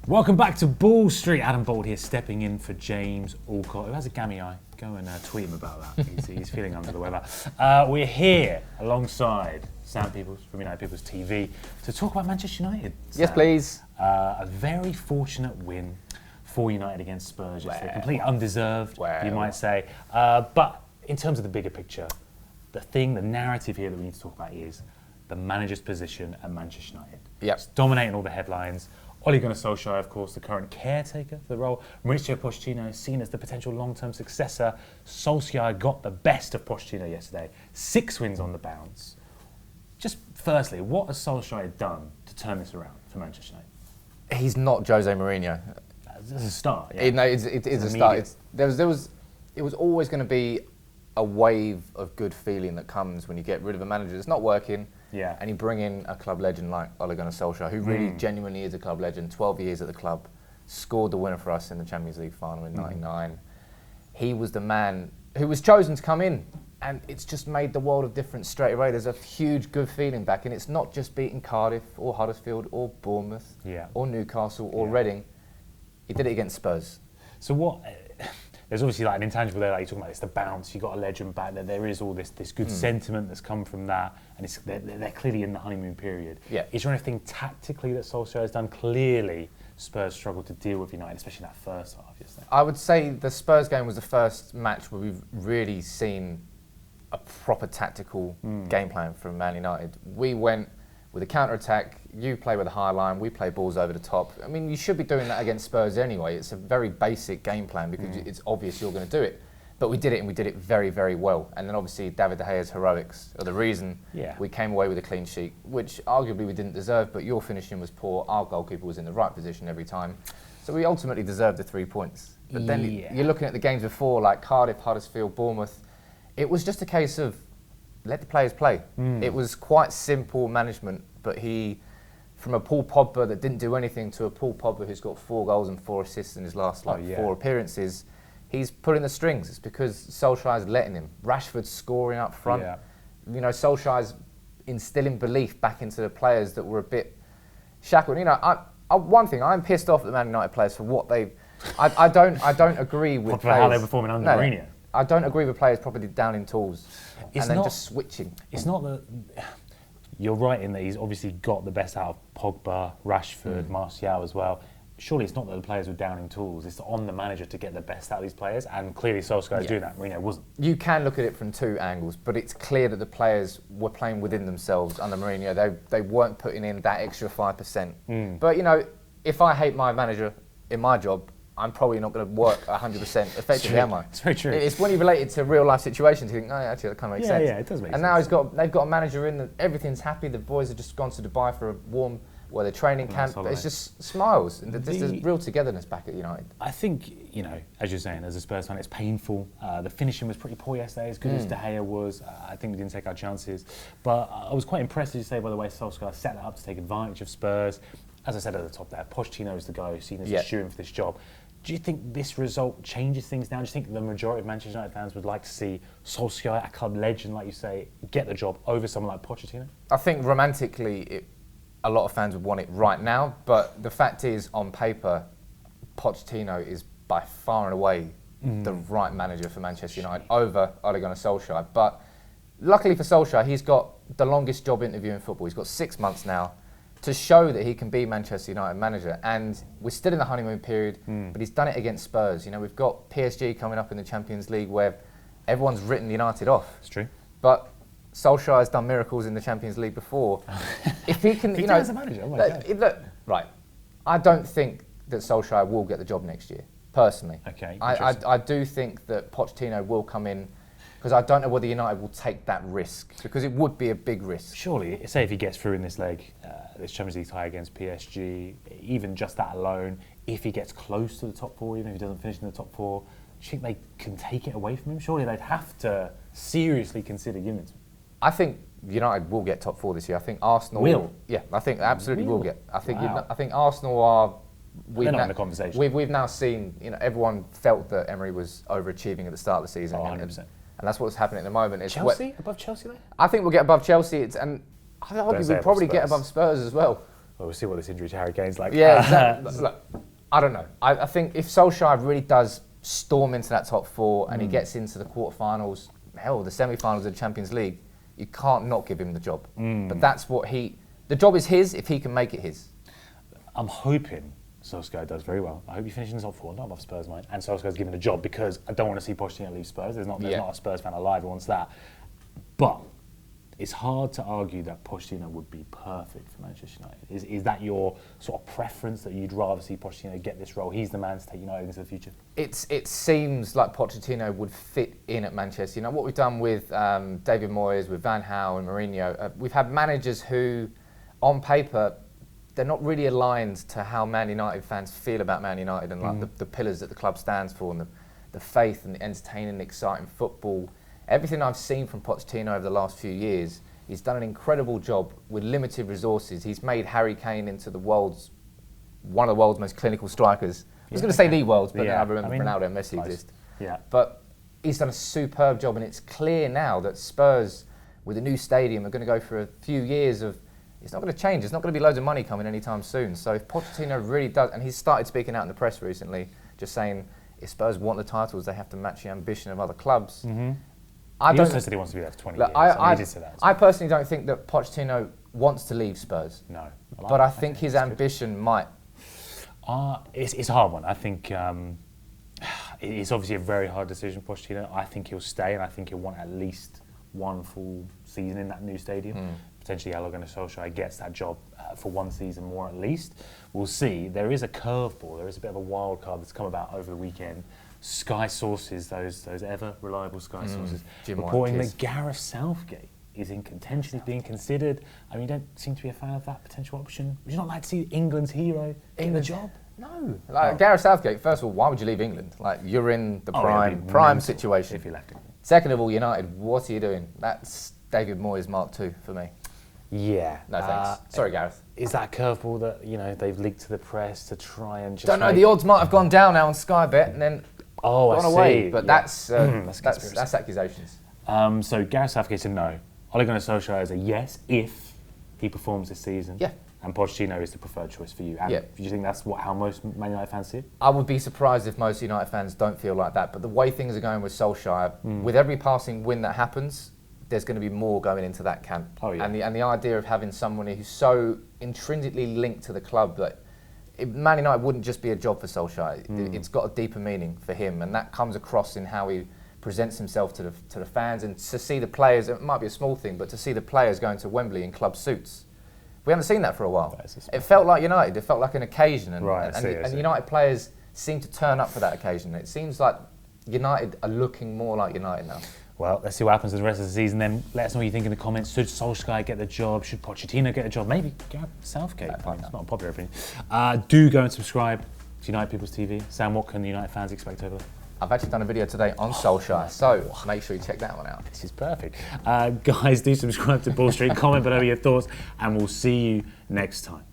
Welcome back to Ball Street. Adam Bolt here, stepping in for James Alcott, who has a gammy eye. Go and tweet him about that. He's feeling under the weather. We're here alongside Sam Peoples from United People's TV to talk about Manchester United. Sam. Yes, please. A very fortunate win for United against Spurs yesterday. Completely undeserved, you might say. But in terms of the bigger picture, the narrative here that we need to talk about is the manager's position at Manchester United. Yep. It's dominating all the headlines. Ole Gunnar Solskjaer, of course, the current caretaker for the role. Mauricio Pochettino is seen as the potential long-term successor. Solskjaer got the best of Pochettino yesterday. 6 wins on the bounce. Just firstly, what has Solskjaer done to turn this around for Manchester United? He's not Jose Mourinho. It's a start. Yeah. It's a start. It was always going to be a wave of good feeling that comes when you get rid of a manager that's not working. Yeah. And you bring in a club legend like Ole Gunnar Solskjaer, who really genuinely is a club legend, 12 years at the club, scored the winner for us in the Champions League final in '99. He was the man who was chosen to come in, and it's just made the world of difference straight away. There's a huge good feeling back, and it's not just beating Cardiff or Huddersfield or Bournemouth or Newcastle or Reading. He did it against Spurs. So what... There's obviously like an intangible there, like you're talking about, it's the bounce, you got a legend back there, there is all this good sentiment that's come from that, and they're clearly in the honeymoon period. Yeah. Is there anything tactically that Solskjaer has done? Clearly, Spurs struggled to deal with United, especially in that first half yesterday. I would say the Spurs game was the first match where we've really seen a proper tactical game plan from Man United. We went with a counter-attack, you play with a high line, we play balls over the top. I mean, you should be doing that against Spurs anyway. It's a very basic game plan because it's obvious you're going to do it. But we did it, and we did it very, very well. And then obviously David De Gea's heroics are the reason we came away with a clean sheet, which arguably we didn't deserve, but your finishing was poor. Our goalkeeper was in the right position every time. So we ultimately deserved the 3 points. But then you're looking at the games before, like Cardiff, Huddersfield, Bournemouth. It was just a case of let the players play. It was quite simple management, but from a Paul Pogba that didn't do anything to a Paul Pogba who's got 4 goals and 4 assists in his last 4 appearances, he's pulling the strings. It's because Solskjaer's letting him. Rashford's scoring up front. Yeah. You know, Solskjaer's instilling belief back into the players that were a bit shackled. You know, one thing, I'm pissed off at the Man United players for what they've... I don't agree with players... how they're performing under Mourinho. I don't agree with players properly down in tools and then just switching. It's not that... You're right in that he's obviously got the best out of Pogba, Rashford, Martial as well. Surely it's not that the players were down in tools, it's on the manager to get the best out of these players, and clearly Solskjaer is doing that. Mourinho wasn't. You can look at it from 2 angles, but it's clear that the players were playing within themselves under Mourinho. They weren't putting in that extra 5%. But, you know, if I hate my manager in my job, I'm probably not going to work 100% effectively, am I? It's very true. It's when you relate it to real life situations, you think, oh, actually, that kind of makes sense. Yeah, it does make sense. And now they've got a manager in, everything's happy. The boys have just gone to Dubai for a warm, their training camp. It's just smiles. And there's real togetherness back at United. I think, you know, as you're saying, as a Spurs fan, it's painful. The finishing was pretty poor yesterday, as good as De Gea was. I think we didn't take our chances. But I was quite impressed, as you say, by the way Solskjaer set that up to take advantage of Spurs. As I said at the top there, Pochettino is the guy who's seen as a shoo-in for this job. Do you think this result changes things now? Do you think the majority of Manchester United fans would like to see Solskjaer, a club legend, like you say, get the job over someone like Pochettino? I think romantically, a lot of fans would want it right now. But the fact is, on paper, Pochettino is by far and away the right manager for Manchester United over Ole Gunnar Solskjaer. But luckily for Solskjaer, he's got the longest job interview in football. He's got 6 months now to show that he can be Manchester United manager. And we're still in the honeymoon period, but he's done it against Spurs. You know, we've got PSG coming up in the Champions League where everyone's written United off. It's true. But Solskjaer has done miracles in the Champions League before. If he can, you know, as a manager, oh my God. Look, right. I don't think that Solskjaer will get the job next year, personally. Okay. I do think that Pochettino will come in, because I don't know whether United will take that risk, because it would be a big risk. Surely, say if he gets through in this leg, this Champions League tie against PSG, even just that alone, if he gets close to the top 4, even if he doesn't finish in the top 4, do you think they can take it away from him? Surely they'd have to seriously consider giving it to him. I think United will get top 4 this year. I think Arsenal will. Yeah, I think absolutely will get. I think wow. I think Arsenal are. They're not in the conversation. We've now seen. You know, everyone felt that Emery was overachieving at the start of the season. 100%. And that's what's happening at the moment. It's Chelsea? Above Chelsea, though? I think we'll get above Chelsea. And I think we'll probably get above Spurs as well. Well, we'll see what this injury to Harry Kane's like. Yeah, exactly. Look, I don't know. I think if Solskjaer really does storm into that top four and he gets into the quarterfinals, hell, the semi-finals of the Champions League, you can't not give him the job. But that's what the job is his if he can make it his. I'm hoping Solskjaer does very well. I hope he finishes in the top four, not above Spurs, mind. And Solskjaer's given a job because I don't want to see Pochettino leave Spurs. There's not a Spurs fan alive who wants that. But it's hard to argue that Pochettino would be perfect for Manchester United. Is that your sort of preference, that you'd rather see Pochettino get this role? He's the man to take United into the future. It seems like Pochettino would fit in at Manchester. You know, what we've done with David Moyes, with Van Gaal and Mourinho, we've had managers who, on paper, they're not really aligned to how Man United fans feel about Man United and like the pillars that the club stands for and the faith and the entertaining, exciting football. Everything I've seen from Pochettino over the last few years, he's done an incredible job with limited resources. He's made Harry Kane into one of the world's most clinical strikers. I was going to say the world's, but then I remember Ronaldo and Messi exist. Yeah. But he's done a superb job, and it's clear now that Spurs, with a new stadium, are going to go for a few years of. It's not going to change. There's not going to be loads of money coming anytime soon. So if Pochettino really does, and he's started speaking out in the press recently, just saying if Spurs want the titles, they have to match the ambition of other clubs. He also said he wants to be there for 20 years. I did say that. I personally don't think that Pochettino wants to leave Spurs. No. But I think his ambition might. It's a hard one. I think it's obviously a very hard decision, Pochettino. I think he'll stay, and I think he'll want at least one full season in that new stadium. Potentially Ole Gunnar Solskjaer gets that job for one season more at least. We'll see. There is a curveball. There is a bit of a wild card that's come about over the weekend. Sky sources, those ever reliable Sky sources, reporting that Gareth Southgate is in contention, is being considered. I mean, you don't seem to be a fan of that potential option. Would you not like to see England's hero get the job? No. Gareth Southgate, first of all, why would you leave England? Like, you're in the prime situation. If you left England. Second of all, United, what are you doing? That's David Moyes Mark II for me. Yeah. No thanks. Sorry, Gareth. Is that a curveball that they've leaked to the press to try and just? Don't know. The odds might have gone down now on Sky Bet and then gone away. But that's accusations. So Gareth Southgate said no. Ole Gunnar Solskjaer is a yes if he performs this season. Yeah. And Pochettino is the preferred choice for you. And do you think that's how most Man United fans see it? I would be surprised if most United fans don't feel like that. But the way things are going with Solskjaer, with every passing win that happens, there's going to be more going into that camp. Oh, yeah. And the idea of having someone who's so intrinsically linked to the club that Man United wouldn't just be a job for Solskjaer. It's got a deeper meaning for him, and that comes across in how he presents himself to the fans, and to see the players. It might be a small thing, but to see the players going to Wembley in club suits. We haven't seen that for a while. It felt like United. It felt like an occasion, and United players seem to turn up for that occasion. It seems like United are looking more like United now. Well, let's see what happens for the rest of the season then. Let us know what you think in the comments. Should Solskjaer get the job? Should Pochettino get a job? Maybe Gareth Southgate. It's not a popular opinion. Do go and subscribe to United People's TV. Sam, what can the United fans expect over there? I've actually done a video today on Solskjaer, so make sure you check that one out. This is perfect. Guys, do subscribe to Ball Street, comment below your thoughts, and we'll see you next time.